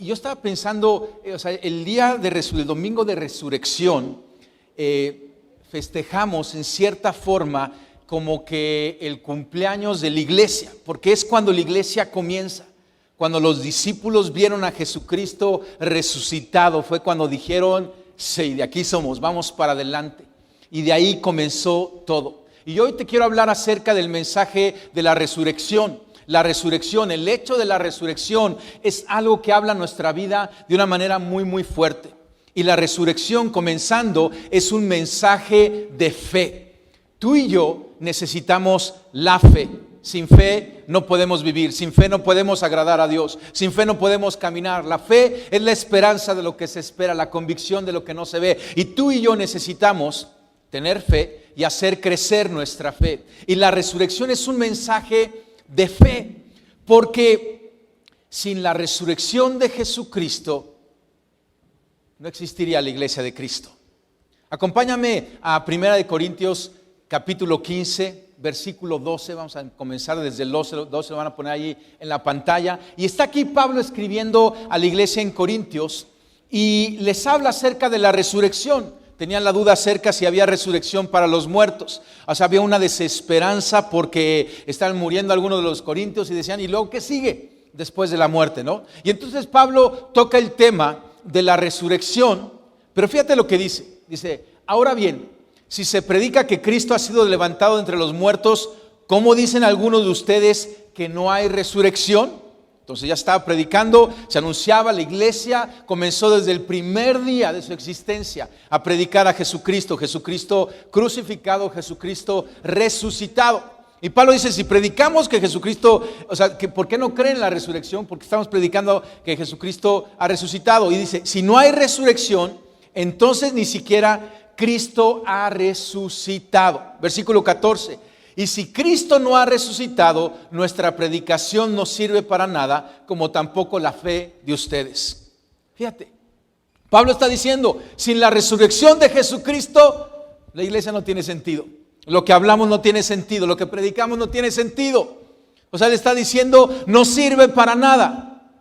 yo estaba pensando, el el domingo de resurrección, festejamos en cierta forma como que el cumpleaños de la iglesia, porque es cuando la iglesia comienza. Cuando los discípulos vieron a Jesucristo resucitado, fue cuando dijeron, sí, de aquí somos, vamos para adelante. Y de ahí comenzó todo. Y hoy te quiero hablar acerca del mensaje de la resurrección. La resurrección, el hecho de la resurrección es algo que habla nuestra vida de una manera muy, muy fuerte. Y la resurrección, comenzando, es un mensaje de fe. Tú y yo necesitamos la fe. Sin fe no podemos vivir, sin fe no podemos agradar a Dios, sin fe no podemos caminar. La fe es la esperanza de lo que se espera, la convicción de lo que no se ve. Y tú y yo necesitamos tener fe y hacer crecer nuestra fe. Y la resurrección es un mensaje de fe, porque sin la resurrección de Jesucristo no existiría la iglesia de Cristo. Acompáñame a 1 Corintios capítulo 15, versículo 12, vamos a comenzar desde el 12, lo van a poner ahí en la pantalla. Y está aquí Pablo escribiendo a la iglesia en Corintios y les habla acerca de la resurrección. Tenían la duda acerca si había resurrección para los muertos. O sea, había una desesperanza porque estaban muriendo algunos de los corintios y decían, ¿y luego qué sigue después de la muerte, no? Y entonces Pablo toca el tema de la resurrección, pero fíjate lo que dice. Dice, ahora bien, si se predica que Cristo ha sido levantado entre los muertos, ¿cómo dicen algunos de ustedes que no hay resurrección? Entonces ya estaba predicando, se anunciaba, la iglesia comenzó desde el primer día de su existencia a predicar a Jesucristo, Jesucristo crucificado, Jesucristo resucitado. Y Pablo dice, si predicamos que Jesucristo, ¿por qué no creen en la resurrección? Porque estamos predicando que Jesucristo ha resucitado. Y dice, si no hay resurrección, entonces ni siquiera Cristo ha resucitado. Versículo 14. Y si Cristo no ha resucitado, nuestra predicación no sirve para nada, como tampoco la fe de ustedes. Fíjate, Pablo está diciendo, sin la resurrección de Jesucristo, la iglesia no tiene sentido. Lo que hablamos no tiene sentido, lo que predicamos no tiene sentido. O sea, él está diciendo, no sirve para nada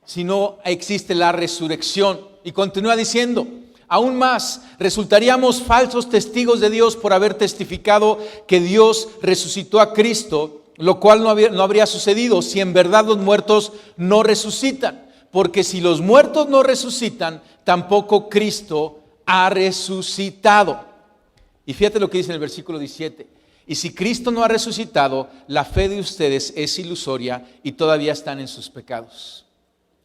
si no existe la resurrección. Y continúa diciendo, aún más, resultaríamos falsos testigos de Dios por haber testificado que Dios resucitó a Cristo, lo cual no habría sucedido si en verdad los muertos no resucitan. Porque si los muertos no resucitan, tampoco Cristo ha resucitado. Y fíjate lo que dice en el versículo 17. Y si Cristo no ha resucitado, la fe de ustedes es ilusoria y todavía están en sus pecados.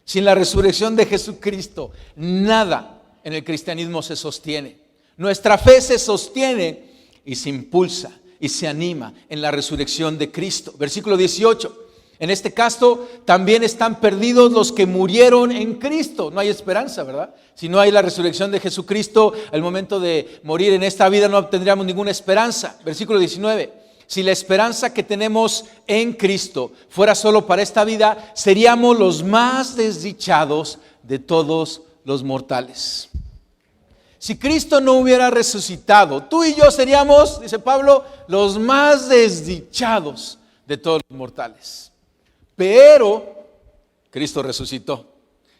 Sin la resurrección de Jesucristo, nada en el cristianismo se sostiene. Nuestra fe se sostiene y se impulsa y se anima en la resurrección de Cristo. Versículo 18. En este caso también están perdidos los que murieron en Cristo. No hay esperanza, ¿verdad? Si no hay la resurrección de Jesucristo, al momento de morir en esta vida no tendríamos ninguna esperanza. Versículo 19. Si la esperanza que tenemos en Cristo fuera solo para esta vida, seríamos los más desdichados de todos los mortales. Si Cristo no hubiera resucitado, tú y yo seríamos, dice Pablo, los más desdichados de todos los mortales. Pero Cristo resucitó.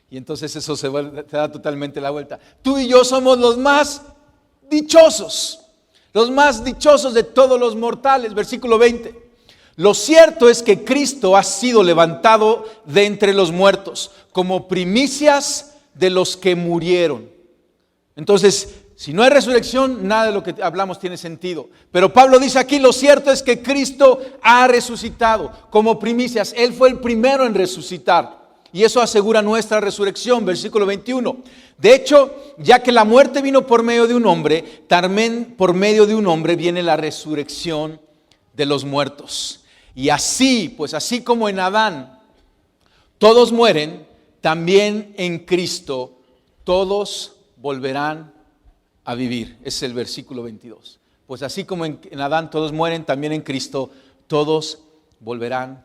Y entonces eso se da totalmente la vuelta. Tú y yo somos los más dichosos de todos los mortales. Versículo 20. Lo cierto es que Cristo ha sido levantado de entre los muertos como primicias de los que murieron. Entonces, si no hay resurrección, nada de lo que hablamos tiene sentido. Pero Pablo dice aquí, lo cierto es que Cristo ha resucitado como primicias. Él fue el primero en resucitar. Y eso asegura nuestra resurrección. Versículo 21. De hecho, ya que la muerte vino por medio de un hombre, también por medio de un hombre viene la resurrección de los muertos. Y así, pues así como en Adán todos mueren, también en Cristo todos volverán a vivir. Ese es el versículo 22. Pues así como en Adán todos mueren, también en Cristo todos volverán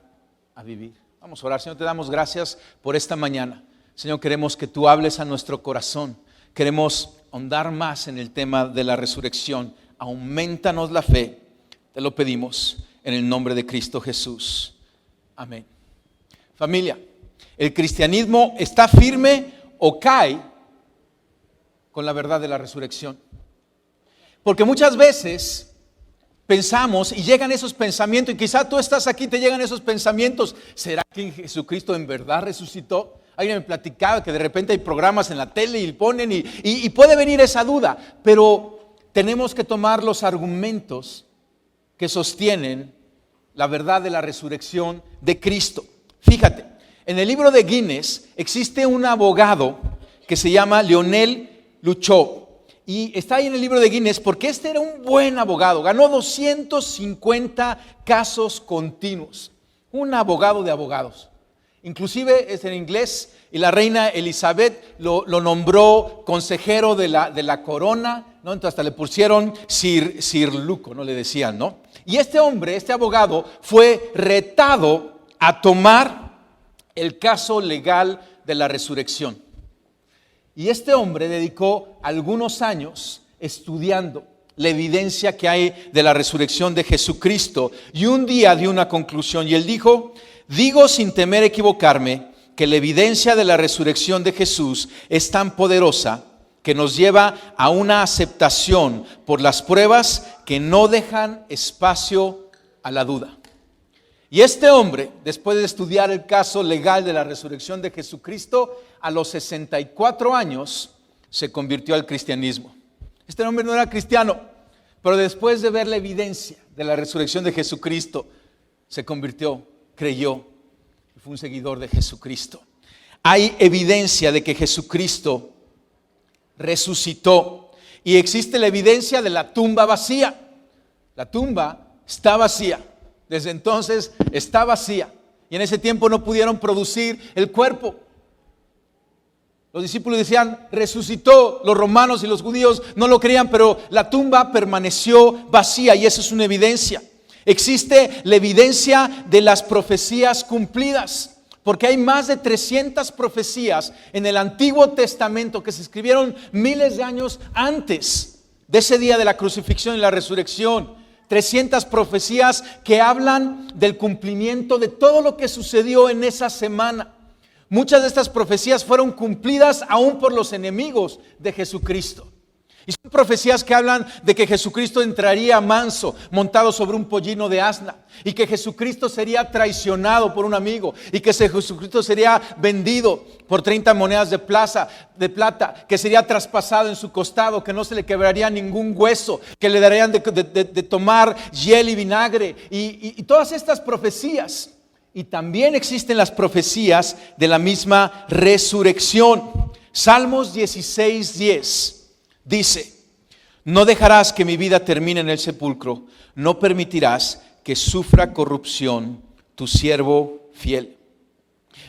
a vivir. Vamos a orar. Señor, te damos gracias por esta mañana. Señor, queremos que tú hables a nuestro corazón. Queremos ahondar más en el tema de la resurrección. Aumentanos la fe. Te lo pedimos en el nombre de Cristo Jesús. Amén. Familia, ¿El cristianismo está firme o cae con la verdad de la resurrección? Porque muchas veces pensamos y llegan esos pensamientos, y quizá tú estás aquí y te llegan esos pensamientos. ¿Será que Jesucristo en verdad resucitó? Alguien me platicaba que de repente hay programas en la tele y ponen y puede venir esa duda, pero tenemos que tomar los argumentos que sostienen la verdad de la resurrección de Cristo. Fíjate, en el libro de Guinness existe un abogado que se llama Lionel Luchó. Y está ahí en el libro de Guinness porque este era un buen abogado. Ganó 250 casos continuos. Un abogado de abogados. Inclusive es en inglés y la reina Elizabeth lo nombró consejero de la corona, ¿no? Entonces hasta le pusieron Sir Luco, no le decían, ¿no? Y este hombre, este abogado, fue retado a tomar el caso legal de la resurrección. Y este hombre dedicó algunos años estudiando la evidencia que hay de la resurrección de Jesucristo. Y un día dio una conclusión y él dijo: digo sin temer equivocarme que la evidencia de la resurrección de Jesús es tan poderosa que nos lleva a una aceptación por las pruebas que no dejan espacio a la duda. Y este hombre, después de estudiar el caso legal de la resurrección de Jesucristo, a los 64 años se convirtió al cristianismo. Este hombre no era cristiano, pero después de ver la evidencia de la resurrección de Jesucristo, se convirtió, creyó y fue un seguidor de Jesucristo. Hay evidencia de que Jesucristo resucitó y existe la evidencia de la tumba vacía. La tumba está vacía. Desde entonces está vacía y en ese tiempo no pudieron producir el cuerpo. Los discípulos decían: resucitó. Los romanos y los judíos no lo creían, pero la tumba permaneció vacía y eso es una evidencia. Existe la evidencia de las profecías cumplidas, porque hay más de 300 profecías en el Antiguo Testamento que se escribieron miles de años antes de ese día de la crucifixión y la resurrección. 300 profecías que hablan del cumplimiento de todo lo que sucedió en esa semana. Muchas de estas profecías fueron cumplidas aún por los enemigos de Jesucristo. Y son profecías que hablan de que Jesucristo entraría manso, montado sobre un pollino de asna, y que Jesucristo sería traicionado por un amigo, y que Jesucristo sería vendido por 30 monedas de plata, que sería traspasado en su costado, que no se le quebraría ningún hueso, que le darían de tomar hiel y vinagre, y todas estas profecías. Y también existen las profecías de la misma resurrección. Salmos 16:10 dice: no dejarás que mi vida termine en el sepulcro, no permitirás que sufra corrupción tu siervo fiel.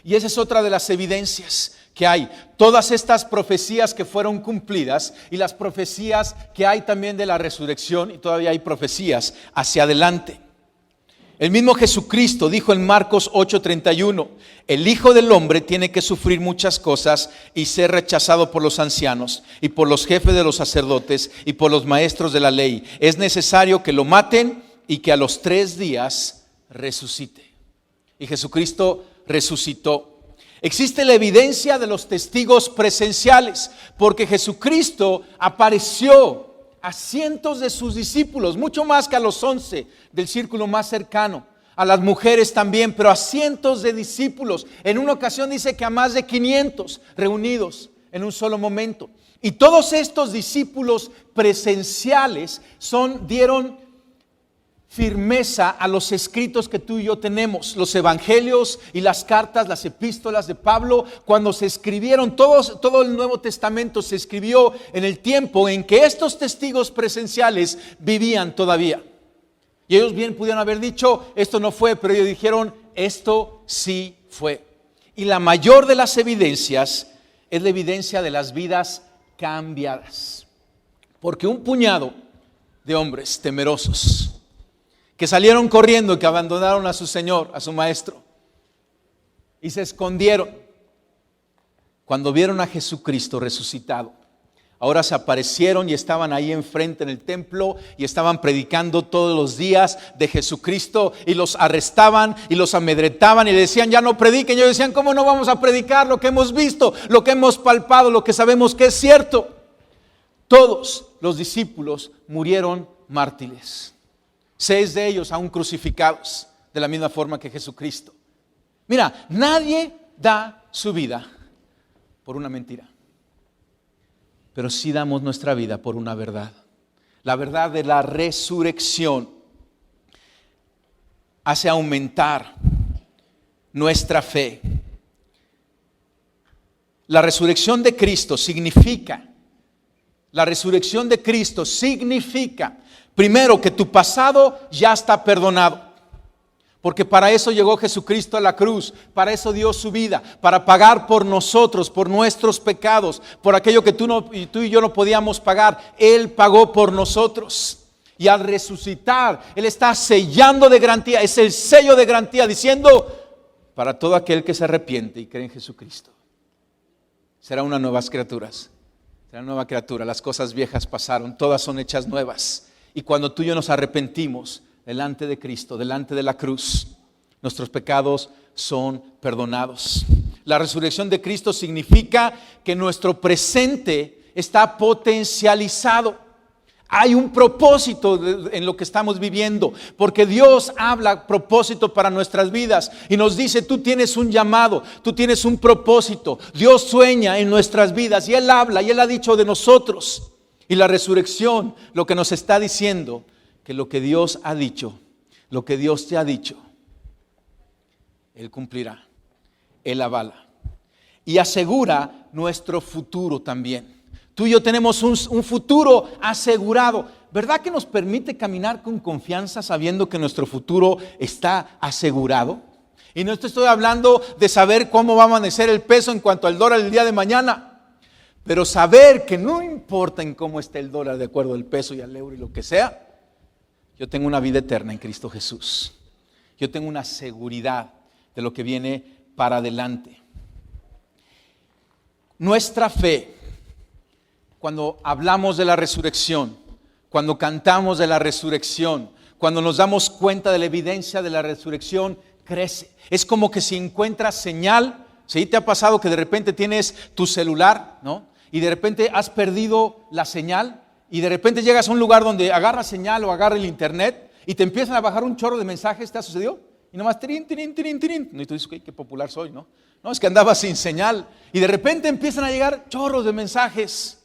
Y esa es otra de las evidencias que hay. Todas estas profecías que fueron cumplidas y las profecías que hay también de la resurrección, y todavía hay profecías hacia adelante. El mismo Jesucristo dijo en Marcos 8:31: el Hijo del Hombre tiene que sufrir muchas cosas y ser rechazado por los ancianos y por los jefes de los sacerdotes y por los maestros de la ley. Es necesario que lo maten y que a los 3 días resucite. Y Jesucristo resucitó. Existe la evidencia de los testigos presenciales, porque Jesucristo apareció a cientos de sus discípulos, mucho más que a los 11 del círculo más cercano, a las mujeres también, pero a cientos de discípulos. En una ocasión dice que a más de 500 reunidos en un solo momento. Y todos estos discípulos presenciales dieron firmeza a los escritos que tú y yo tenemos, los evangelios y las cartas, las epístolas de Pablo. Cuando se escribieron, todo el Nuevo Testamento se escribió en el tiempo en que estos testigos presenciales vivían todavía. Y ellos bien pudieron haber dicho: esto no fue, pero ellos dijeron: esto sí fue. Y la mayor de las evidencias es la evidencia de las vidas cambiadas. Porque un puñado de hombres temerosos que salieron corriendo y que abandonaron a su Señor, a su Maestro, y se escondieron cuando vieron a Jesucristo resucitado. ahora se aparecieron y estaban ahí enfrente en el templo y estaban predicando todos los días de Jesucristo, y los arrestaban y los amedrentaban y le decían: ya no prediquen. Y ellos decían: ¿cómo no vamos a predicar lo que hemos visto, lo que hemos palpado, lo que sabemos que es cierto? Todos los discípulos murieron mártires, 6 de ellos aún crucificados, de la misma forma que Jesucristo. Mira, nadie da su vida por una mentira, pero sí damos nuestra vida por una verdad. La verdad de la resurrección hace aumentar nuestra fe. La resurrección de Cristo significa, primero, que tu pasado ya está perdonado. Porque para eso llegó Jesucristo a la cruz, para eso dio su vida, para pagar por nosotros, por nuestros pecados, por aquello que tú y yo no podíamos pagar. Él pagó por nosotros. Y al resucitar, Él está sellando de garantía, es el sello de garantía, diciendo: para todo aquel que se arrepiente y cree en Jesucristo, será una nueva criatura. Será una nueva criatura. Las cosas viejas pasaron, todas son hechas nuevas. Y cuando tú y yo nos arrepentimos delante de Cristo, delante de la cruz, nuestros pecados son perdonados. La resurrección de Cristo significa que nuestro presente está potencializado. Hay un propósito en lo que estamos viviendo, porque Dios habla propósito para nuestras vidas y nos dice: tú tienes un llamado, tú tienes un propósito. Dios sueña en nuestras vidas y Él habla y Él ha dicho de nosotros. Y la resurrección lo que nos está diciendo, que lo que Dios ha dicho, lo que Dios te ha dicho, Él cumplirá, Él avala y asegura nuestro futuro también. Tú y yo tenemos un futuro asegurado. ¿Verdad que nos permite caminar con confianza sabiendo que nuestro futuro está asegurado? Y no te estoy hablando de saber cómo va a amanecer el peso en cuanto al dólar el día de mañana, pero saber que no importa en cómo esté el dólar de acuerdo al peso y al euro y lo que sea, yo tengo una vida eterna en Cristo Jesús. Yo tengo una seguridad de lo que viene para adelante. Nuestra fe, cuando hablamos de la resurrección, cuando cantamos de la resurrección, cuando nos damos cuenta de la evidencia de la resurrección, crece. Es como que si encuentras señal. ¿Sí? ¿Te ha pasado que de repente tienes tu celular, ¿no? Y de repente has perdido la señal? Y de repente llegas a un lugar donde agarra señal o agarra el internet y te empiezan a bajar un chorro de mensajes. ¿Te ha sucedido? Y nomás tirín. Y tú dices: qué popular soy, ¿no? No, es que andaba sin señal. Y de repente empiezan a llegar chorros de mensajes.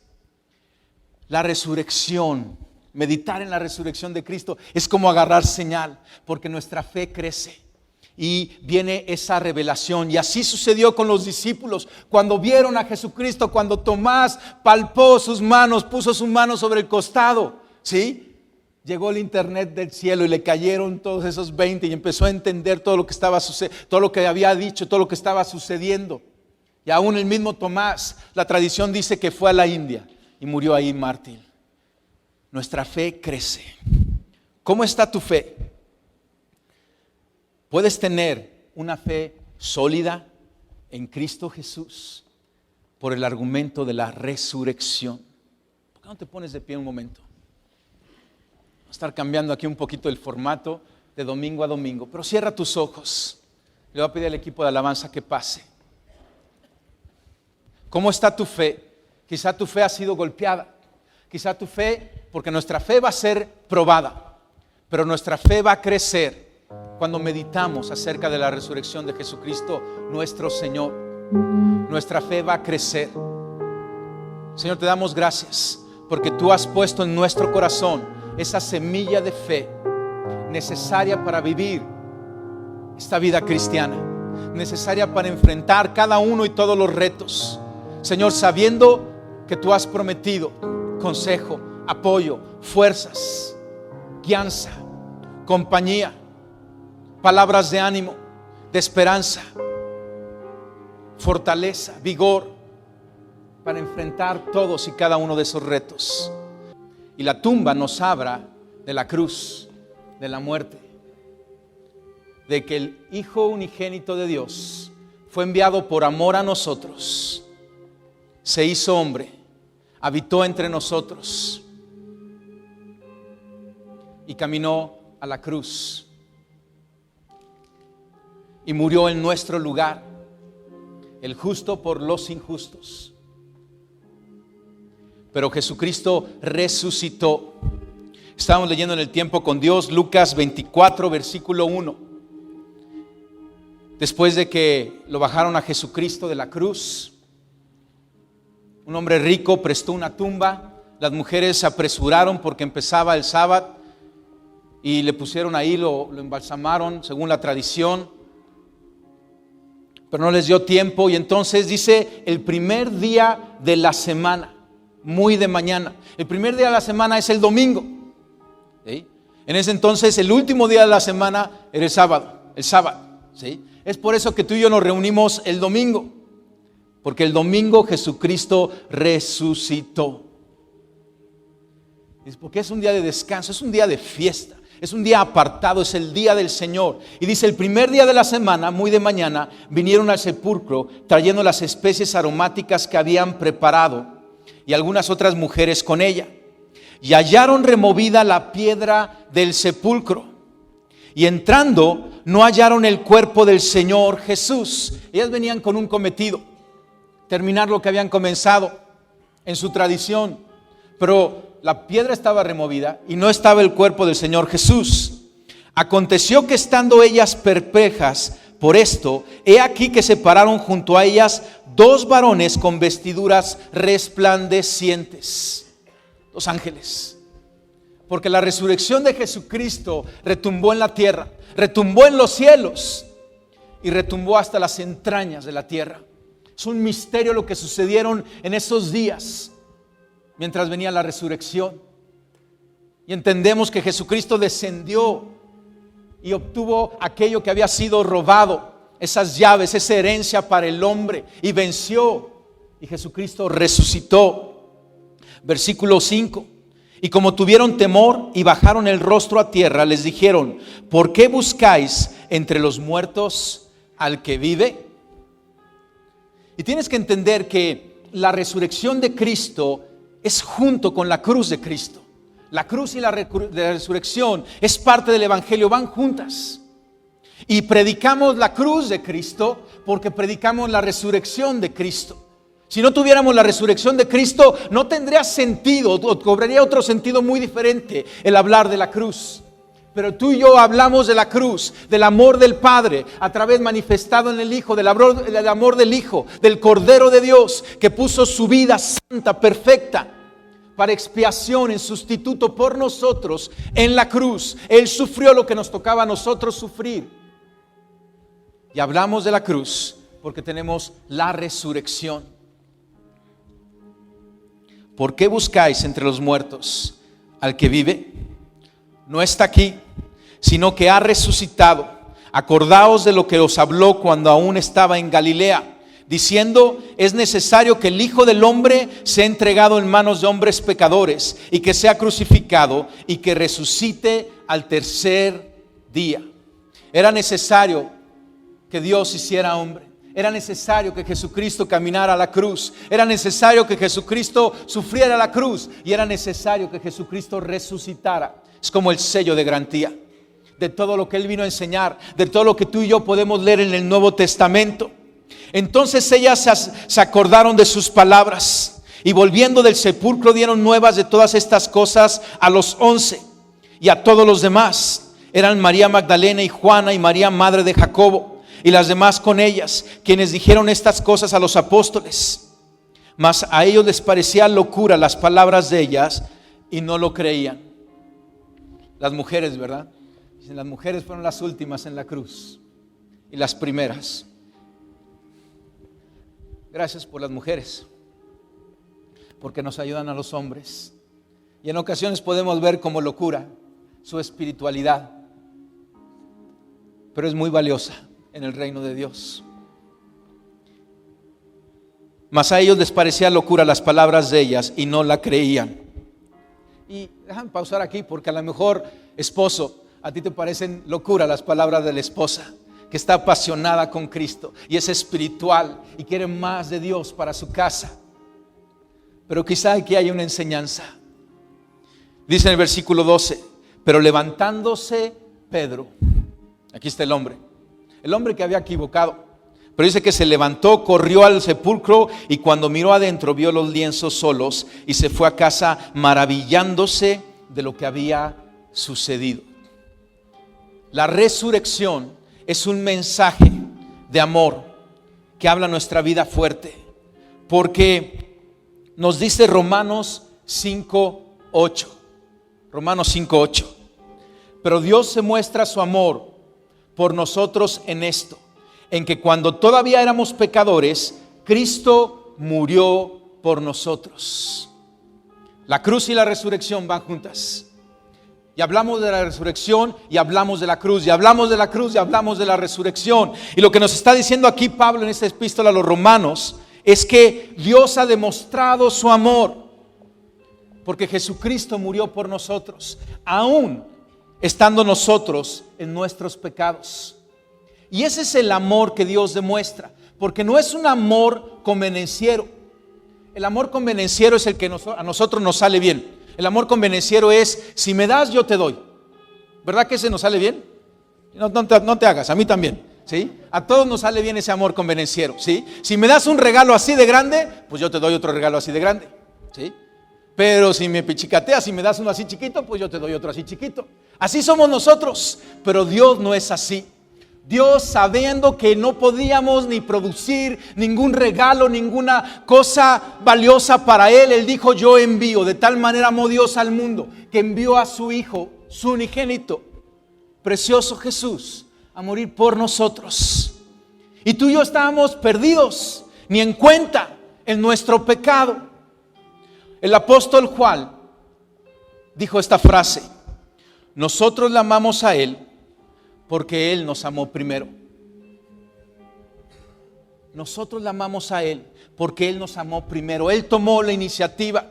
La resurrección, meditar en la resurrección de Cristo, es como agarrar señal, porque nuestra fe crece. Y viene esa revelación. Y así sucedió con los discípulos. Cuando vieron a Jesucristo, cuando Tomás palpó sus manos, puso su mano sobre el costado, ¿sí? Llegó el internet del cielo y le cayeron todos esos 20 y empezó a entender todo lo que estaba sucediendo, todo lo que había dicho, todo lo que estaba sucediendo. Y aún el mismo Tomás, la tradición dice que fue a la India y murió ahí mártir. Nuestra fe crece. ¿Cómo está tu fe? Puedes tener una fe sólida en Cristo Jesús por el argumento de la resurrección. ¿Por qué no te pones de pie un momento? Voy a estar cambiando aquí un poquito el formato de domingo a domingo, pero cierra tus ojos. Le voy a pedir al equipo de alabanza que pase. ¿Cómo está tu fe? Quizá tu fe ha sido golpeada. Quizá tu fe, porque nuestra fe va a ser probada, pero nuestra fe va a crecer cuando meditamos acerca de la resurrección de Jesucristo, nuestro Señor. Nuestra fe va a crecer. Señor, te damos gracias porque tú has puesto en nuestro corazón esa semilla de fe necesaria para vivir esta vida cristiana, necesaria para enfrentar cada uno y todos los retos. Señor, sabiendo que tú has prometido consejo, apoyo, fuerzas, guianza, compañía, palabras de ánimo, de esperanza, fortaleza, vigor para enfrentar todos y cada uno de esos retos. Y la tumba nos habla de la cruz, de la muerte, de que el Hijo unigénito de Dios fue enviado por amor a nosotros, se hizo hombre, habitó entre nosotros y caminó a la cruz y murió en nuestro lugar, el justo por los injustos. Pero Jesucristo resucitó. Estábamos leyendo en el tiempo con Dios Lucas 24, versículo 1. Después de que lo bajaron a Jesucristo de la cruz, un hombre rico prestó una tumba. Las mujeres se apresuraron porque empezaba el sábado y le pusieron ahí, lo embalsamaron según la tradición, pero no les dio tiempo. Y entonces dice, el primer día de la semana, muy de mañana, el primer día de la semana es el domingo, ¿sí? En ese entonces el último día de la semana era el sábado, ¿sí? Es por eso que tú y yo nos reunimos el domingo, porque el domingo Jesucristo resucitó. Es porque es un día de descanso, es un día de fiesta, es un día apartado, es el día del Señor. Y dice, el primer día de la semana, muy de mañana, vinieron al sepulcro trayendo las especies aromáticas que habían preparado y algunas otras mujeres con ella. Y hallaron removida la piedra del sepulcro. Y entrando, no hallaron el cuerpo del Señor Jesús. Ellas venían con un cometido, terminar lo que habían comenzado en su tradición. Pero la piedra estaba removida y no estaba el cuerpo del Señor Jesús. Aconteció que estando ellas perplejas por esto, he aquí que se pararon junto a ellas dos varones con vestiduras resplandecientes, dos ángeles. Porque la resurrección de Jesucristo retumbó en la tierra, retumbó en los cielos y retumbó hasta las entrañas de la tierra. Es un misterio lo que sucedieron en esos días mientras venía la resurrección. Y entendemos que Jesucristo descendió y obtuvo aquello que había sido robado, esas llaves, esa herencia para el hombre, y venció. Y Jesucristo resucitó. Versículo 5. Y como tuvieron temor y bajaron el rostro a tierra, les dijeron: ¿por qué buscáis entre los muertos al que vive? Y tienes que entender que la resurrección de Cristo es junto con la cruz de Cristo. La cruz y la resurrección es parte del evangelio, van juntas. Y predicamos la cruz de Cristo porque predicamos la resurrección de Cristo. Si no tuviéramos la resurrección de Cristo, no tendría sentido, o cobraría otro sentido muy diferente el hablar de la cruz. Pero tú y yo hablamos de la cruz, del amor del Padre, a través manifestado en el Hijo, del amor del Hijo, del Cordero de Dios, que puso su vida santa, perfecta, para expiación, en sustituto por nosotros en la cruz. Él sufrió lo que nos tocaba a nosotros sufrir. Y hablamos de la cruz porque tenemos la resurrección. ¿Por qué buscáis entre los muertos al que vive? No está aquí, sino que ha resucitado. Acordaos de lo que os habló cuando aún estaba en Galilea, diciendo: es necesario que el Hijo del Hombre sea entregado en manos de hombres pecadores, y que sea crucificado, y que resucite al tercer día. Era necesario que Dios hiciera hombre. Era necesario que Jesucristo caminara a la cruz. Era necesario que Jesucristo sufriera la cruz. Y era necesario que Jesucristo resucitara. Es como el sello de garantía de todo lo que Él vino a enseñar, de todo lo que tú y yo podemos leer en el Nuevo Testamento. Entonces ellas se acordaron de sus palabras, y volviendo del sepulcro dieron nuevas de todas estas cosas a los 11 y a todos los demás. Eran María Magdalena y Juana y María madre de Jacobo, y las demás con ellas, quienes dijeron estas cosas a los apóstoles. Mas a ellos les parecía locura las palabras de ellas, y no lo creían. Las mujeres, ¿verdad? Dicen, las mujeres fueron las últimas en la cruz y las primeras. Gracias por las mujeres, porque nos ayudan a los hombres. Y en ocasiones podemos ver como locura su espiritualidad, pero es muy valiosa en el reino de Dios. Mas a ellos les parecía locura las palabras de ellas, y no la creían. Y déjame pausar aquí, porque a lo mejor, esposo, a ti te parecen locura las palabras de la esposa, que está apasionada con Cristo y es espiritual y quiere más de Dios para su casa. Pero quizá aquí hay una enseñanza. Dice en el versículo 12, pero levantándose Pedro, aquí está el hombre que había equivocado, pero dice que se levantó, corrió al sepulcro y cuando miró adentro vio los lienzos solos y se fue a casa maravillándose de lo que había sucedido. La resurrección es un mensaje de amor que habla nuestra vida fuerte, porque nos dice Romanos 5:8. Romanos 5:8. Pero Dios se muestra su amor por nosotros en esto, en que cuando todavía éramos pecadores, Cristo murió por nosotros. La cruz y la resurrección van juntas. Y hablamos de la resurrección y hablamos de la cruz, y hablamos de la cruz y hablamos de la resurrección. Y lo que nos está diciendo aquí Pablo en esta epístola a los romanos es que Dios ha demostrado su amor porque Jesucristo murió por nosotros, aún estando nosotros en nuestros pecados. Y ese es el amor que Dios demuestra, porque no es un amor convenenciero. El amor convenenciero es el que a nosotros nos sale bien. El amor convenenciero es, si me das, yo te doy. ¿Verdad que ese nos sale bien? No te hagas, a mí también, ¿sí? A todos nos sale bien ese amor convenenciero, ¿sí? Si me das un regalo así de grande, pues yo te doy otro regalo así de grande, ¿sí? Pero si me pichicateas y me das uno así chiquito, pues yo te doy otro así chiquito. Así somos nosotros, pero Dios no es así. Dios, sabiendo que no podíamos ni producir ningún regalo, ninguna cosa valiosa para Él, Él dijo, yo envío. De tal manera amó Dios al mundo, que envió a su Hijo, su unigénito, precioso Jesús, a morir por nosotros. Y tú y yo estábamos perdidos, ni en cuenta, en nuestro pecado. El apóstol Juan dijo esta frase: nosotros le amamos a Él porque Él nos amó primero. Nosotros le amamos a Él porque Él nos amó primero. Él tomó la iniciativa.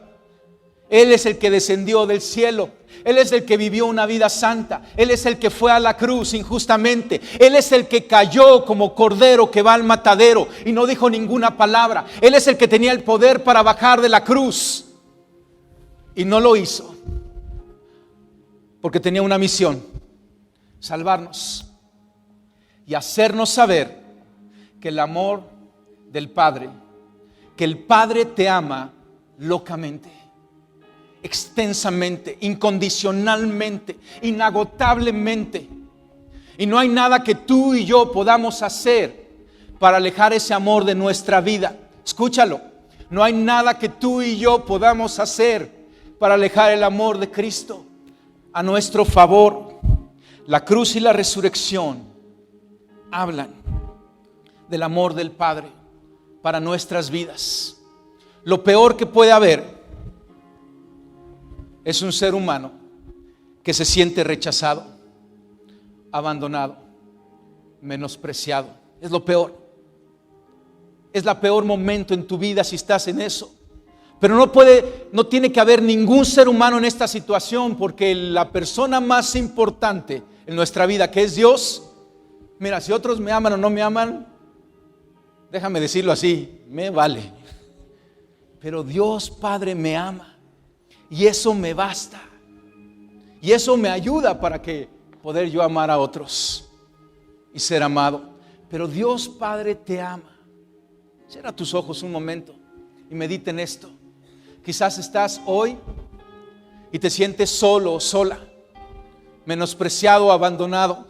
Él es el que descendió del cielo. Él es el que vivió una vida santa. Él es el que fue a la cruz injustamente. Él es el que cayó como cordero que va al matadero y no dijo ninguna palabra. Él es el que tenía el poder para bajar de la cruz y no lo hizo porque tenía una misión: salvarnos y hacernos saber que el amor del Padre, que el Padre te ama locamente, extensamente, incondicionalmente, inagotablemente. Y no hay nada que tú y yo podamos hacer para alejar ese amor de nuestra vida. Escúchalo, no hay nada que tú y yo podamos hacer para alejar el amor de Cristo a nuestro favor. La cruz y la resurrección hablan del amor del Padre para nuestras vidas. Lo peor que puede haber es un ser humano que se siente rechazado, abandonado, menospreciado. Es lo peor. Es el peor momento en tu vida si estás en eso. Pero no tiene que haber ningún ser humano en esta situación, porque la persona más importante en nuestra vida, que es Dios, mira, si otros me aman o no me aman, déjame decirlo así, me vale. Pero Dios Padre me ama y eso me basta. Y eso me ayuda para que poder yo amar a otros y ser amado. Pero Dios Padre te ama. Cierra tus ojos un momento y medita en esto. Quizás estás hoy y te sientes solo o sola, menospreciado o abandonado,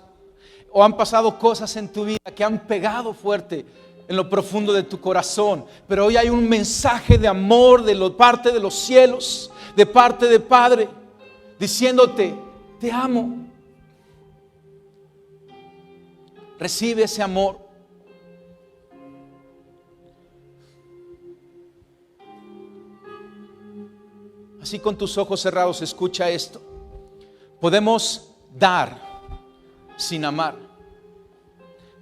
o han pasado cosas en tu vida que han pegado fuerte en lo profundo de tu corazón. Pero hoy hay un mensaje de amor de parte de los cielos, de parte de Padre, diciéndote: te amo. Recibe ese amor. Así con tus ojos cerrados, escucha esto. Podemos dar sin amar,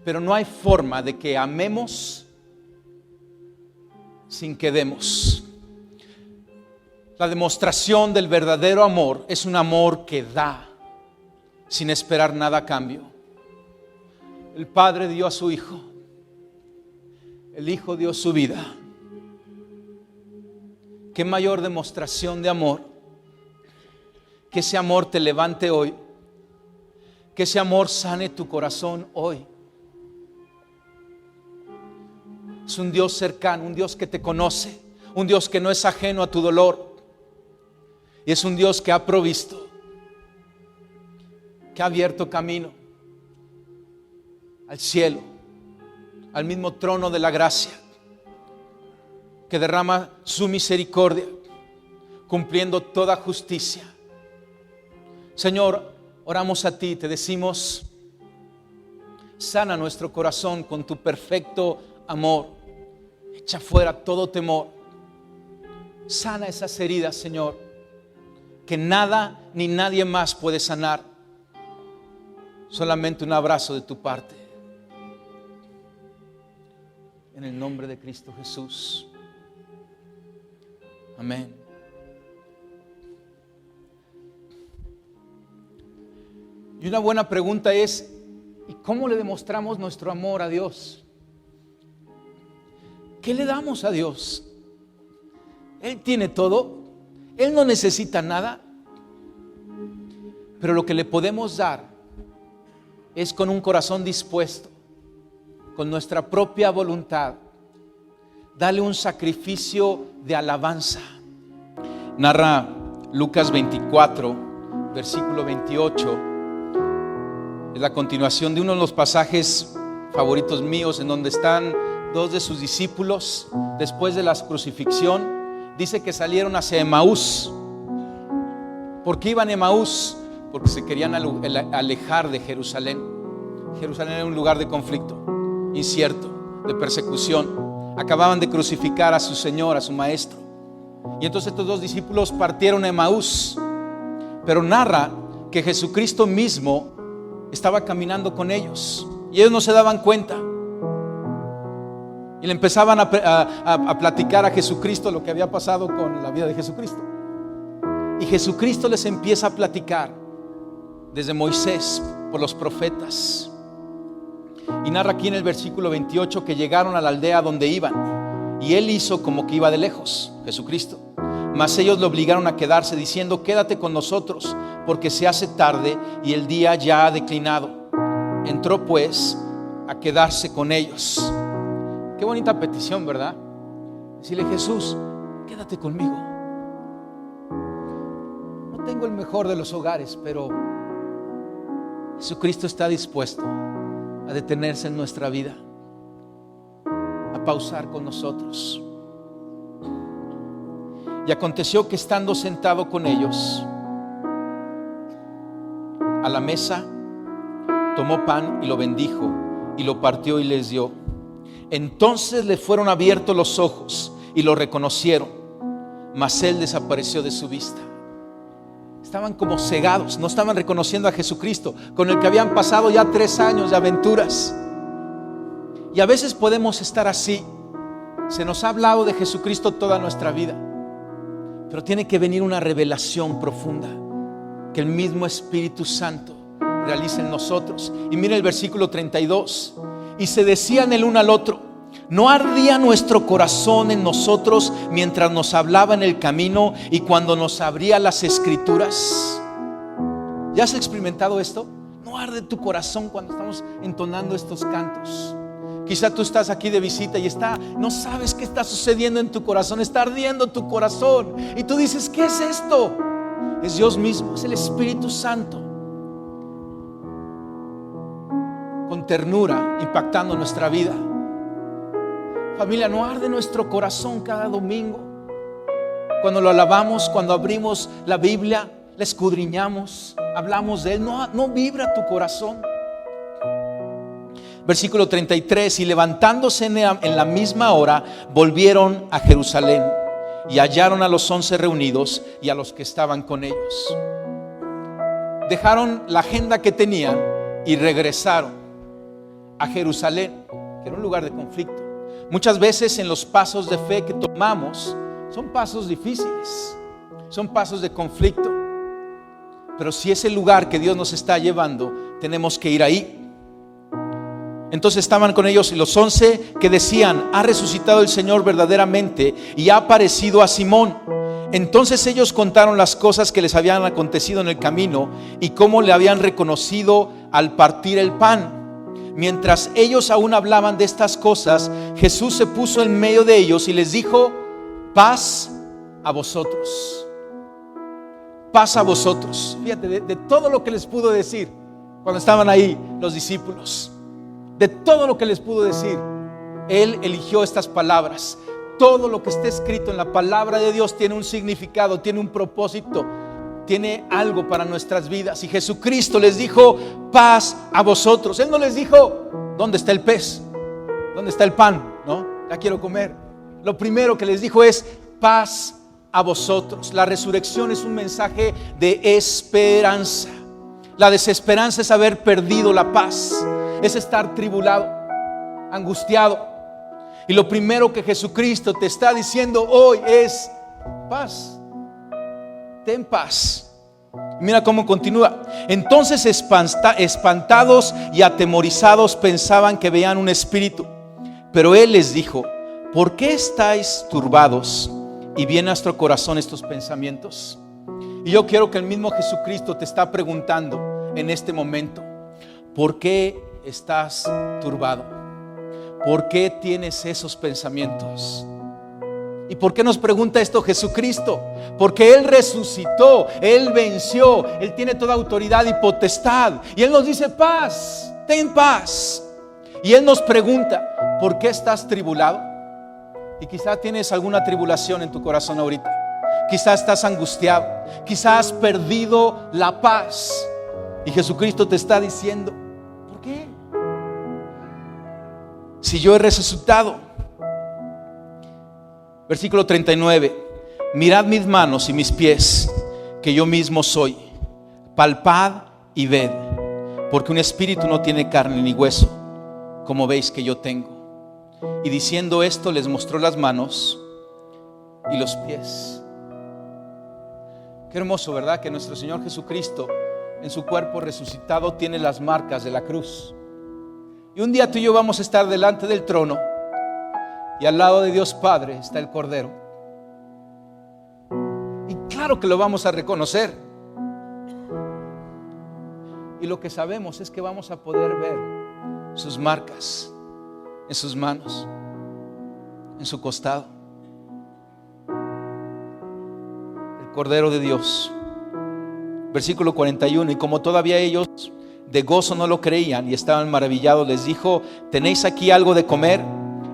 pero no hay forma de que amemos sin que demos. La demostración del verdadero amor es un amor que da sin esperar nada a cambio. El Padre dio a su Hijo, el Hijo dio su vida qué mayor demostración de amor, que ese amor te levante hoy, que ese amor sane tu corazón hoy. Es un Dios cercano, un Dios que te conoce, un Dios que no es ajeno a tu dolor, y es un Dios que ha provisto, que ha abierto camino al cielo, al mismo trono de la gracia, que derrama su misericordia, cumpliendo toda justicia. Señor, oramos a ti, te decimos, sana nuestro corazón con tu perfecto amor, echa fuera todo temor, sana esas heridas, Señor, que nada ni nadie más puede sanar, solamente un abrazo de tu parte. En el nombre de Cristo Jesús. Amén. Y una buena pregunta es, ¿y cómo le demostramos nuestro amor a Dios? ¿Qué le damos a Dios? Él tiene todo, Él no necesita nada, pero lo que le podemos dar es con un corazón dispuesto, con nuestra propia voluntad, dale un sacrificio de alabanza. Narra Lucas 24, versículo 28. Es la continuación de uno de los pasajes favoritos míos, en donde están dos de sus discípulos después de la crucifixión. Dice que salieron hacia Emaús. ¿Por qué iban a Emaús? Porque se querían alejar de Jerusalén. Jerusalén era un lugar de conflicto, incierto, de persecución. Acababan de crucificar a su Señor, a su Maestro. Y entonces estos dos discípulos partieron a Emaús. Pero narra que Jesucristo mismo estaba caminando con ellos y ellos no se daban cuenta. Y le empezaban a platicar a Jesucristo lo que había pasado con la vida de Jesucristo. Y Jesucristo les empieza a platicar desde Moisés, por los profetas. Y narra aquí en el versículo 28 que llegaron a la aldea donde iban, y él hizo como que iba de lejos, Jesucristo. Mas ellos le obligaron a quedarse, diciendo: quédate con nosotros, porque se hace tarde y el día ya ha declinado. Entró pues a quedarse con ellos. Qué bonita petición, ¿verdad? Decirle: Jesús, quédate conmigo. No tengo el mejor de los hogares, pero Jesucristo está dispuesto a detenerse en nuestra vida, a pausar con nosotros. Y aconteció que, estando sentado con ellos a la mesa, tomó pan y lo bendijo y lo partió y les dio. Entonces le fueron abiertos los ojos y lo reconocieron, mas él desapareció de su vista. Estaban como cegados, no estaban reconociendo a Jesucristo, con el que habían pasado ya 3 años de aventuras. Y a veces podemos estar así. Se nos ha hablado de Jesucristo toda nuestra vida, pero tiene que venir una revelación profunda que el mismo Espíritu Santo realice en nosotros. Y mira el versículo 32. Y se decían el uno al otro: ¿no ardía nuestro corazón en nosotros mientras nos hablaba en el camino y cuando nos abría las Escrituras? ¿Ya has experimentado esto? ¿No arde tu corazón cuando estamos entonando estos cantos? Quizá tú estás aquí de visita y no sabes qué está sucediendo en tu corazón. Está ardiendo tu corazón y tú dices: ¿qué es esto? Es Dios mismo, es el Espíritu Santo, con ternura impactando nuestra vida. Familia, ¿no arde nuestro corazón cada domingo cuando lo alabamos, cuando abrimos la Biblia, la escudriñamos, hablamos de Él? ¿No vibra tu corazón? Versículo 33. Y levantándose en la misma hora, volvieron a Jerusalén y hallaron a los 11 reunidos y a los que estaban con ellos. Dejaron la agenda que tenían y regresaron a Jerusalén, que era un lugar de conflicto. Muchas veces en los pasos de fe que tomamos son pasos difíciles, son pasos de conflicto, pero si es el lugar que Dios nos está llevando, tenemos que ir ahí. Entonces estaban con ellos y los 11 que decían: ha resucitado el Señor verdaderamente y ha aparecido a Simón. Entonces ellos contaron las cosas que les habían acontecido en el camino y cómo le habían reconocido al partir el pan. Mientras ellos aún hablaban de estas cosas, Jesús se puso en medio de ellos y les dijo: paz a vosotros. Paz a vosotros. Fíjate, de todo lo que les pudo decir cuando estaban ahí los discípulos, de todo lo que les pudo decir, Él eligió estas palabras. Todo lo que está escrito en la palabra de Dios tiene un significado, tiene un propósito, tiene algo para nuestras vidas. Y Jesucristo les dijo: paz a vosotros. Él no les dijo: ¿dónde está el pez? ¿Dónde está el pan? No, ya quiero comer. Lo primero que les dijo es: paz a vosotros. La resurrección es un mensaje de esperanza. La desesperanza es haber perdido la paz, es estar tribulado, angustiado. Y lo primero que Jesucristo te está diciendo hoy es: paz, ten paz. Mira cómo continúa. Entonces espantados y atemorizados pensaban que veían un espíritu. Pero Él les dijo: ¿por qué estáis turbados y vienen a nuestro corazón estos pensamientos? Y yo quiero que el mismo Jesucristo te está preguntando en este momento: ¿por qué estás turbado? ¿Por qué tienes esos pensamientos? ¿Y por qué nos pregunta esto Jesucristo? Porque Él resucitó, Él venció, Él tiene toda autoridad y potestad. Y Él nos dice: paz, ten paz. Y Él nos pregunta: ¿por qué estás tribulado? Y quizás tienes alguna tribulación en tu corazón ahorita. Quizás estás angustiado, quizás has perdido la paz. Y Jesucristo te está diciendo: ¿por qué? Si yo he resucitado. Versículo 39: mirad mis manos y mis pies, que yo mismo soy. Palpad y ved, porque un espíritu no tiene carne ni hueso, como veis que yo tengo. Y diciendo esto, les mostró las manos y los pies. Qué hermoso, ¿verdad? Que nuestro Señor Jesucristo, en su cuerpo resucitado, tiene las marcas de la cruz. Y un día tú y yo vamos a estar delante del trono, y al lado de Dios Padre está el Cordero. Y claro que lo vamos a reconocer. Y lo que sabemos es que vamos a poder ver sus marcas en sus manos, en su costado. El Cordero de Dios. Versículo 41: y como todavía ellos de gozo no lo creían y estaban maravillados, les dijo: ¿tenéis aquí algo de comer?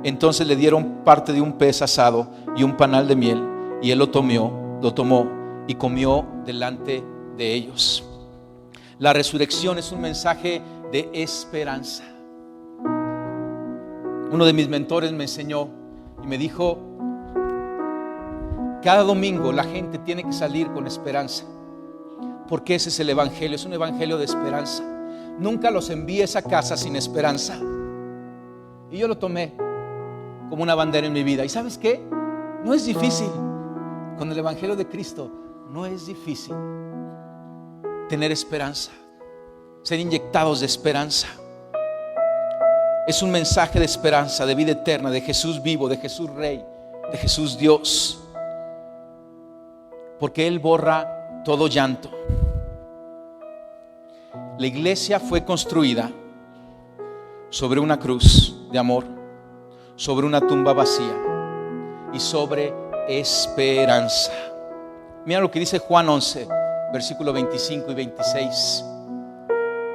Entonces le dieron parte de un pez asado y un panal de miel, y él lo tomó y comió delante de ellos. La resurrección es un mensaje de esperanza. Uno de mis mentores me enseñó y me dijo: cada domingo la gente tiene que salir con esperanza, porque ese es el evangelio, es un evangelio de esperanza. Nunca los envíes a casa sin esperanza. Y yo lo tomé como una bandera en mi vida. ¿Y sabes qué? No es difícil. Con el evangelio de Cristo no es difícil tener esperanza, ser inyectados de esperanza. Es un mensaje de esperanza, de vida eterna, de Jesús vivo, de Jesús Rey, de Jesús Dios, porque Él borra todo llanto. La iglesia fue construida sobre una cruz de amor, sobre una tumba vacía y sobre esperanza. Mira lo que dice Juan 11, versículo 25 y 26.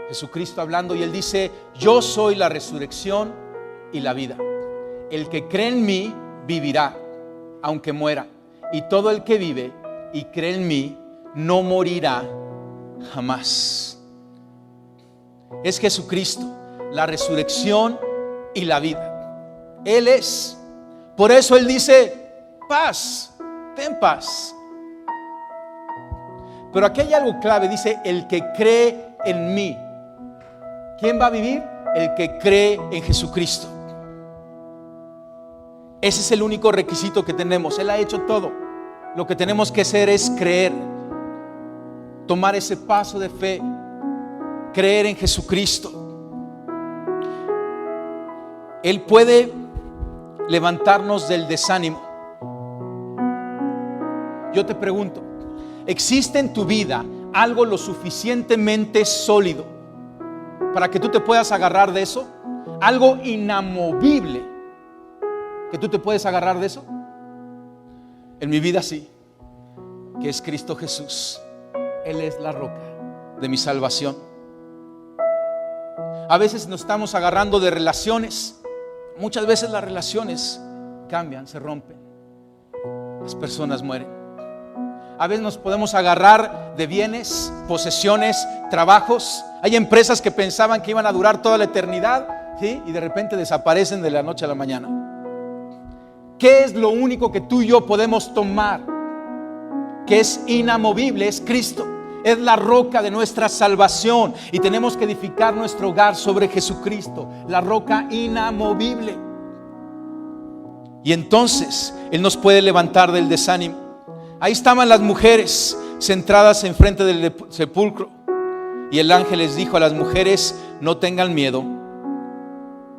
Jesucristo hablando, y Él dice: yo soy la resurrección y la vida. El que cree en mí vivirá, aunque muera. Y todo el que vive y cree en mí no morirá jamás. Es Jesucristo, la resurrección y la vida. Él es. Por eso Él dice: paz, ten paz. Pero aquí hay algo clave, dice: el que cree en mí. ¿Quién va a vivir? El que cree en Jesucristo. Ese es el único requisito que tenemos. Él ha hecho todo. Lo que tenemos que hacer es creer, tomar ese paso de fe, creer en Jesucristo. Él puede levantarnos del desánimo. Yo te pregunto, ¿existe en tu vida algo lo suficientemente sólido para que tú te puedas agarrar de eso? Algo inamovible que tú te puedes agarrar de eso. En mi vida sí, que es Cristo Jesús. Él es la roca de mi salvación. A veces nos estamos agarrando de relaciones. Muchas veces las relaciones cambian, se rompen. Las personas mueren. A veces nos podemos agarrar de bienes, posesiones, trabajos. Hay empresas que pensaban que iban a durar toda la eternidad, ¿sí? Y de repente desaparecen de la noche a la mañana. ¿Qué es lo único que tú y yo podemos tomar? Que es inamovible, es Cristo. Es la roca de nuestra salvación. Y tenemos que edificar nuestro hogar sobre Jesucristo, la roca inamovible. Y entonces Él nos puede levantar del desánimo. Ahí estaban las mujeres centradas enfrente del sepulcro. Y el ángel les dijo a las mujeres: no tengan miedo.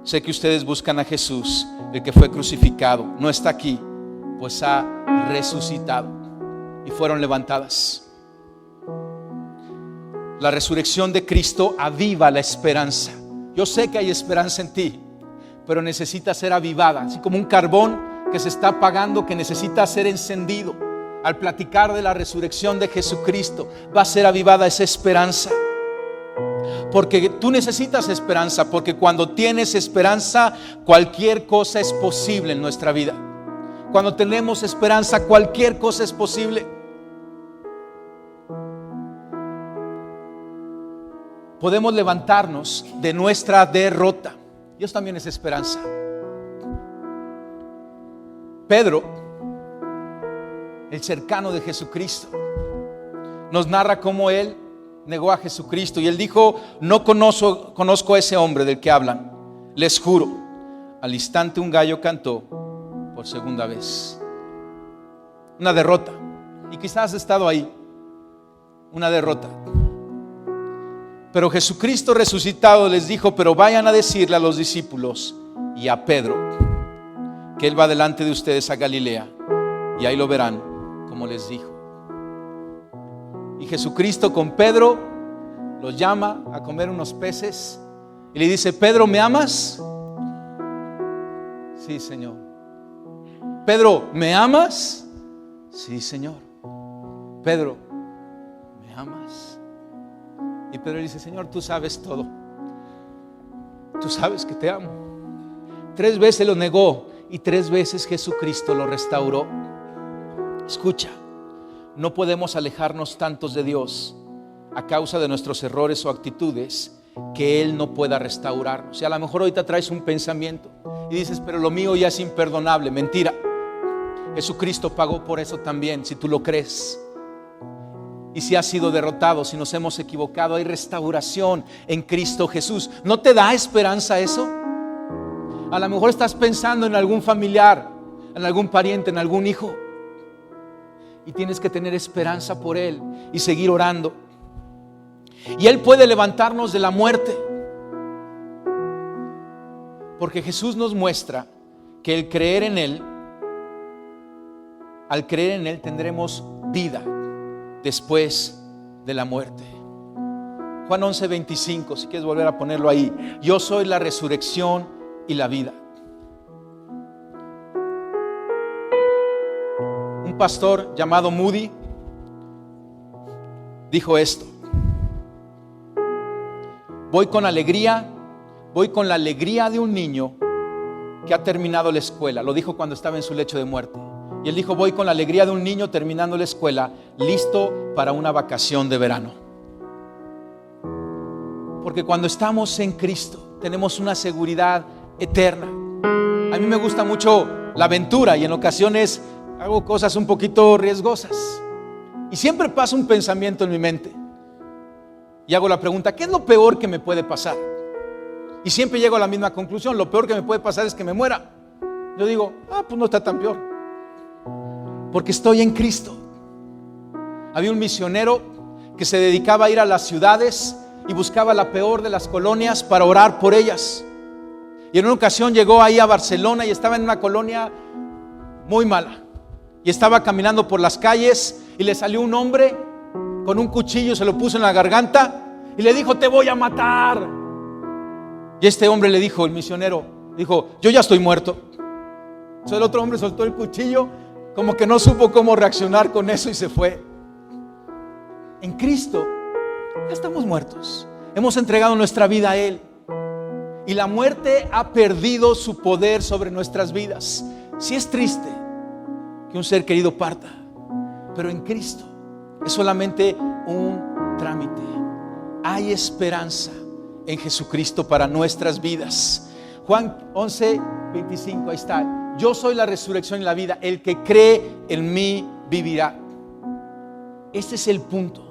Sé que ustedes buscan a Jesús, el que fue crucificado. No está aquí, pues ha resucitado. Y fueron levantadas. La resurrección de Cristo aviva la esperanza. Yo sé que hay esperanza en ti, pero necesita ser avivada, así como un carbón que se está apagando, que necesita ser encendido. Al platicar de la resurrección de Jesucristo, va a ser avivada esa esperanza. Porque tú necesitas esperanza, porque cuando tienes esperanza, cualquier cosa es posible en nuestra vida. Cuando tenemos esperanza, cualquier cosa es posible. Podemos levantarnos de nuestra derrota. Dios también es esperanza. Pedro, el cercano de Jesucristo, nos narra cómo él negó a Jesucristo. Y él dijo: no conozco a ese hombre del que hablan. Les juro. Al instante un gallo cantó por segunda vez. Una derrota. Y quizás has estado ahí. Una derrota. Pero Jesucristo resucitado les dijo: pero vayan a decirle a los discípulos y a Pedro que Él va delante de ustedes a Galilea, y ahí lo verán, como les dijo. Y Jesucristo con Pedro los llama a comer unos peces y le dice: Pedro, ¿me amas? Sí, Señor. Pedro, ¿me amas? Sí, Señor. Pedro, ¿me amas? Y Pedro dice: Señor, tú sabes todo. Tú sabes que te amo. 3 veces lo negó y 3 veces Jesucristo lo restauró. Escucha, no podemos alejarnos tantos de Dios a causa de nuestros errores o actitudes que Él no pueda restaurarnos. O sea, a lo mejor ahorita traes un pensamiento y dices: pero lo mío ya es imperdonable. Mentira. Jesucristo pagó por eso también, si tú lo crees. Y si has sido derrotado, si nos hemos equivocado, hay restauración en Cristo Jesús. ¿No te da esperanza eso? A lo mejor estás pensando en algún familiar, en algún pariente, en algún hijo, y tienes que tener esperanza por él y seguir orando. Y Él puede levantarnos de la muerte, porque Jesús nos muestra que al creer en Él tendremos vida después de la muerte. Juan 11:25, si quieres volver a ponerlo ahí. Yo soy la resurrección y la vida. Un pastor llamado Moody dijo esto: voy con la alegría de un niño que ha terminado la escuela. Lo dijo cuando estaba en su lecho de muerte. Y él dijo: voy con la alegría de un niño terminando la escuela, listo para una vacación de verano. Porque cuando estamos en Cristo tenemos una seguridad eterna. A mí me gusta mucho la aventura y en ocasiones hago cosas un poquito riesgosas. Y siempre pasa un pensamiento en mi mente. Y hago la pregunta: ¿qué es lo peor que me puede pasar? Y siempre llego a la misma conclusión: lo peor que me puede pasar es que me muera. Yo digo: pues no está tan peor, porque estoy en Cristo. Había un misionero que se dedicaba a ir a las ciudades y buscaba la peor de las colonias para orar por ellas. Y en una ocasión llegó ahí a Barcelona y estaba en una colonia muy mala. Y estaba caminando por las calles y le salió un hombre con un cuchillo, se lo puso en la garganta y le dijo: te voy a matar. Y este hombre le dijo, el misionero, dijo: yo ya estoy muerto. Entonces el otro hombre soltó el cuchillo, como que no supo cómo reaccionar con eso y se fue. En Cristo ya estamos muertos. Hemos entregado nuestra vida a Él. Y la muerte ha perdido su poder sobre nuestras vidas. Sí es triste que un ser querido parta, pero en Cristo es solamente un trámite. Hay esperanza en Jesucristo para nuestras vidas. Juan 11:25, ahí está. Yo soy la resurrección y la vida. El que cree en mí vivirá. Este es el punto.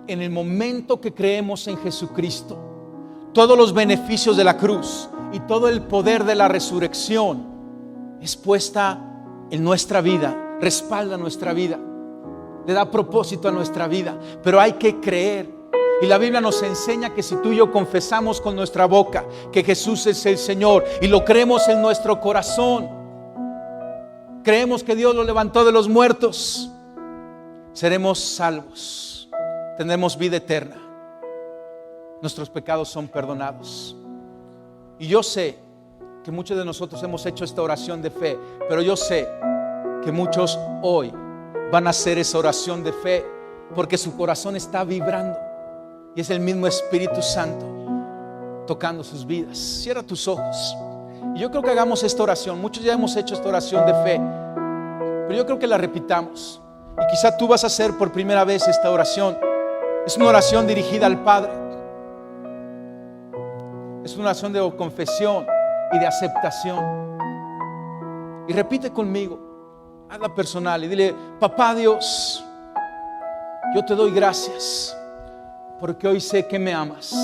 En el momento que creemos en Jesucristo, todos los beneficios de la cruz y todo el poder de la resurrección es puesta en nuestra vida, respalda nuestra vida, le da propósito a nuestra vida. Pero hay que creer. Y la Biblia nos enseña que si tú y yo confesamos con nuestra boca que Jesús es el Señor y lo creemos en nuestro corazón, creemos que Dios lo levantó de los muertos, seremos salvos, tendremos vida eterna. Nuestros pecados son perdonados. Y yo sé que muchos de nosotros hemos hecho esta oración de fe, pero yo sé que muchos hoy van a hacer esa oración de fe porque su corazón está vibrando y es el mismo Espíritu Santo tocando sus vidas. Cierra tus ojos y yo creo que hagamos esta oración. Muchos ya hemos hecho esta oración de fe, pero yo creo que la repitamos. Y quizá tú vas a hacer por primera vez esta oración. Es una oración dirigida al Padre. Es una oración de confesión y de aceptación. Y repite conmigo, hazla personal y dile: papá Dios, yo te doy gracias porque hoy sé que me amas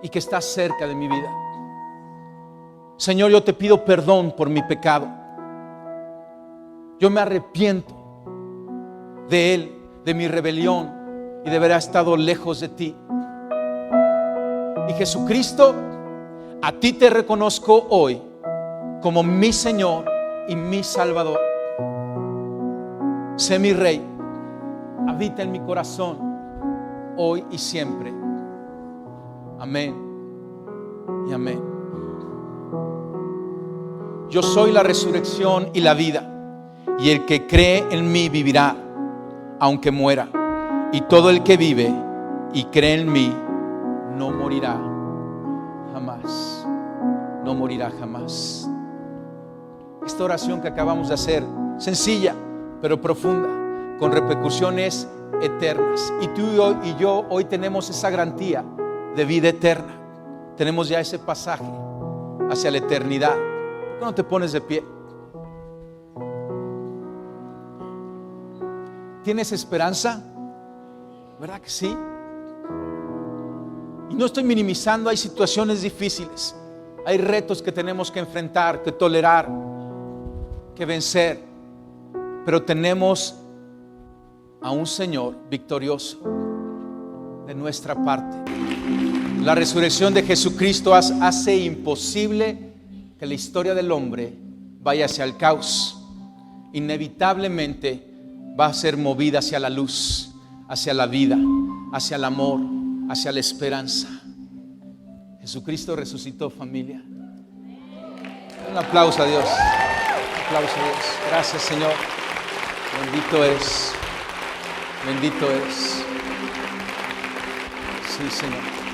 y que estás cerca de mi vida. Señor, yo te pido perdón por mi pecado. Yo me arrepiento de él, de mi rebelión y de haber estado lejos de ti. Y Jesucristo, a ti te reconozco hoy como mi Señor y mi Salvador. Sé mi Rey, habita en mi corazón hoy y siempre. Amén y amén. Yo soy la resurrección y la vida, y el que cree en mí vivirá, aunque muera. Y todo el que vive y cree en mí no morirá jamás. No morirá jamás. Esta oración que acabamos de hacer, sencilla pero profunda, con repercusiones eternas. Y tú y yo hoy tenemos esa garantía de vida eterna. Tenemos ya ese pasaje hacia la eternidad. ¿Por qué no te pones de pie? ¿Tienes esperanza? ¿Verdad que sí? Y no estoy minimizando, hay situaciones difíciles, hay retos que tenemos que enfrentar, que tolerar, que vencer, pero tenemos a un Señor victorioso de nuestra parte. La resurrección de Jesucristo hace imposible que la historia del hombre vaya hacia el caos. Inevitablemente va a ser movida hacia la luz, hacia la vida, hacia el amor, hacia la esperanza. Jesucristo resucitó, familia. Un aplauso a Dios. Un aplauso a Dios. Gracias, Señor. Bendito es. Bendito es. Sí, Señor.